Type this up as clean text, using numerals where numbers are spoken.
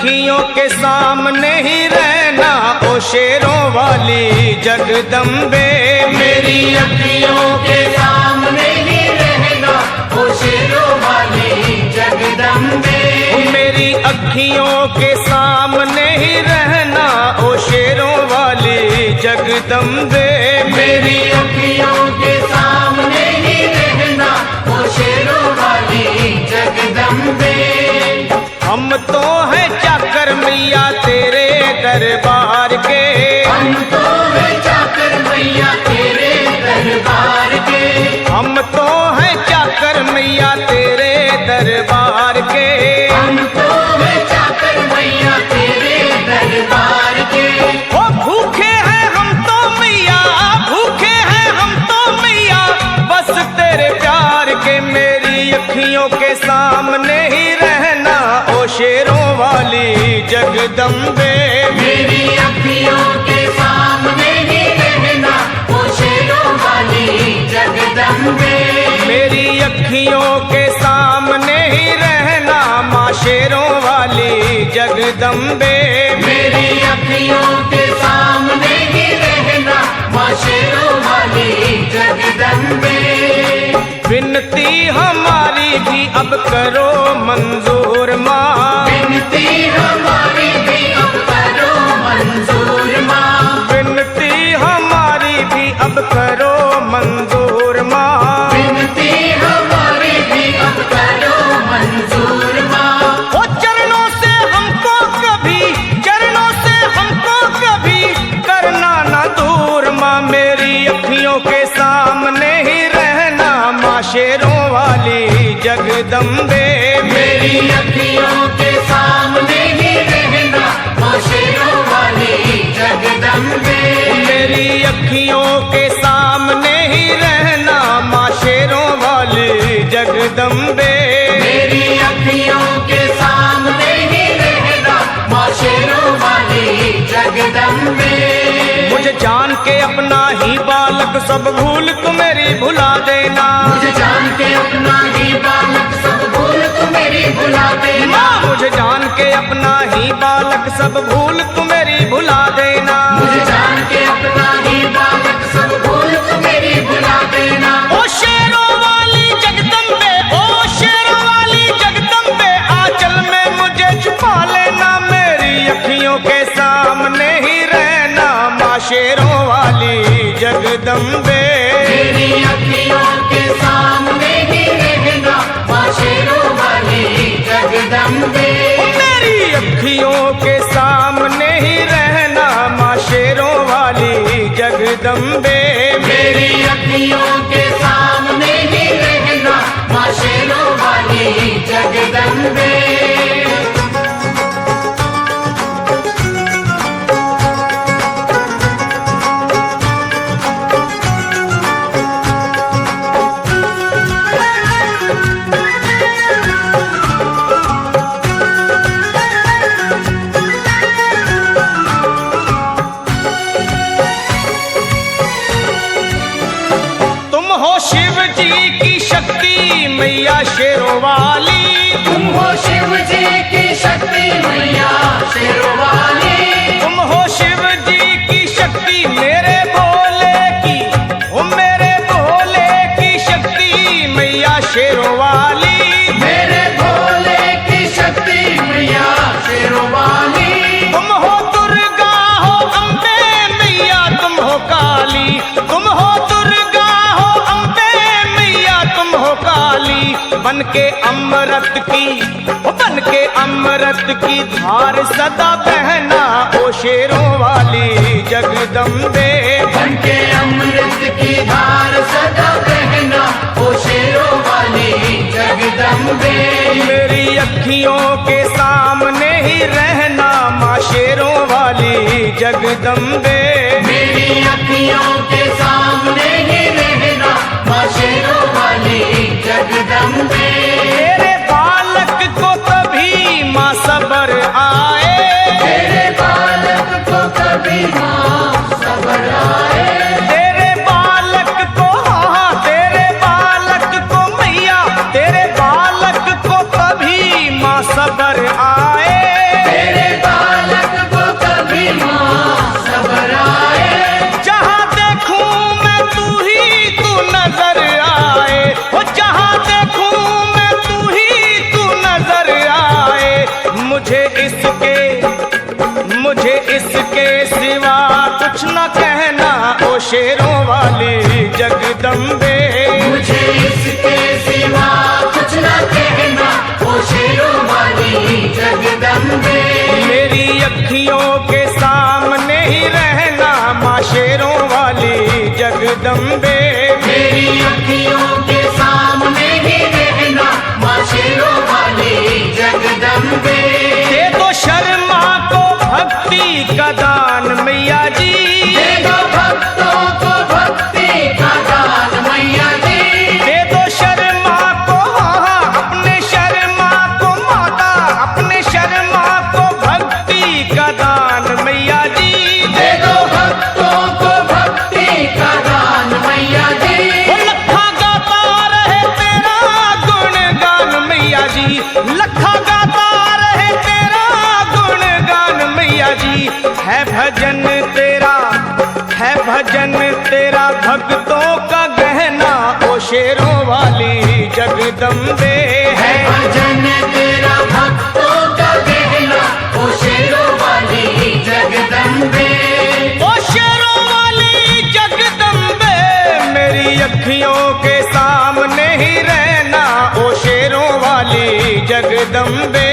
अखियों के सामने ही रहना ओ शेरों वाली जगदम्बे। मेरी अखियों के सामने ही रहना ओ शेरों वाली जगदम्बे। मेरी अखियों के सामने ही रहना ओ शेरों वाली जगदम्बे। मेरी अखियों के सामने ही रहना ओ शेरों वाली जगदम्बे। हम तो हैं चाकर मैया तेरे दरबार के। हम तो हैं चाकर मैया तेरे दरबार के। हम तो हैं चाकर मैया तेरे दरबार के। हम तो हैं चाकर मैया तेरे दरबार के। ओ भूखे हैं हम तो मैया, भूखे हैं हम तो मैया बस तेरे प्यार के। मेरी अखियों के सामने ही रहना ओ शेरों वाली जगदम्बे। मेरी अखियों के सामने ही रहना ओ शेरों वाली जगदम्बे। मेरी अखियों के सामने ही रहना माँ शेरों वाली जगदम्बे। मेरी अखियों के सामने ही रहना माँ शेरों वाली जगदम्बे। विनती हमारी भी अब करो मंजूर माँ। विनती हमारी भी अब करो मंजूर माँ। विनती हमारी भी अब करो मंजूर माँ। विनती हमारी भी अब करो मंजूर माँ। ओ चरणों से हमको कभी, चरणों से हमको कभी करना ना दूर माँ। मेरी अखियों के सामने ही रहना माँ शेरों वाली जगदम्बे। मेरी अखियों के सामने ही रहना माँ शेरों वाली जगदम्बे। मेरी अखियों के सामने ही रहना माँ शेरों वाली जगदम्बे। मेरी अखियों के सामने ही रहना माँ शेरों वाली जगदम्बे। मुझे जान के अपना ही बालक सब भूल तू मेरी भुला देना। मुझे जान के अपना ही बालक सब भूल तू मेरी भुला देना। मुझे जान के अपना ही बालक सब भूल तू मेरी भुला देना। मुझे जान के अपना ही बालक सब भूल तू मेरी भुला देना। ओ शेरों वाली जगदम्बे, ओ शेरों वाली जगदम्बे आंचल में मुझे छुपा लेना। मेरी अखियों के सामने ही रहना माँ शेरों वाली जगदम्बे। मेरी अखियों के सामने ही रहना माँ शेरों वाली जगदम्बे। मेरी अखियों के सामने ही रहना माँ शेरों वाली जगदम्बे। मेरी अखियों के सामने ही रहना माँ शेरों वाली जगदम्बे। तुम हो शिव जी की शक्ति मैया शेरों वाली। तुम हो शिव जी की शक्ति मैया शेरों वाली। तुम हो शिव जी की शक्ति मेरे भोले की, ओ मेरे भोले की शक्ति मैया शेरों वाली। मेरे भोले की शक्ति मैया शेरों वाली। तुम हो दुर्गा हो अम्बे मैया तुम हो काली। तुम हो दुर्गा हो अम्बे मैया तुम हो काली। बन के अमृत की, ओ बन के अमृत की धार सदा बहना ओ शेरों वाली जगदम्बे। बन के अमृत की धार सदा बहना ओ शेरों वाली जगदम्बे। मेरी अखियों के सामने ही रहना माँ शेरों वाली जगदम्बे। मेरी अखियों के सामने ही रहना माँ शेरों वाली जगदम्बे। तेरे बालक को कभी माँ सबर आए। तेरे बालक को कभी माँ सबर आए। तेरे बालक को, हाँ तेरे बालक को मैया, तेरे बालक को कभी माँ सबर आए। तेरे जगदम्बे। दे दो शर्मा को भक्ति का दान मैया जी, दे दो भक्तों को भक्ति का दान मैया जी। दे दो शर्मा को, हाँ, अपने शर्मा को माता, अपने शर्मा को भक्ति का दान मैया जी। दे दो भक्तों को भक्ति का दान मैया जी। वो लखा गाता रहे तेरा गुणगान मैया जी, लखा गाता रहे तेरा गुणगान मैया जी। है भजन तेरा, है भजन तेरा भक्तों का गहना, ओ शेरों वाली जगदम्बे है है। भजन तेरा भक्तों का गहना, ओ शेरों वाली जगदम्बे। ओ शेरों वाली जगदम्बे, मेरी अखियों के सामने ही रहना, ओ शेरों वाली जगदम्बे।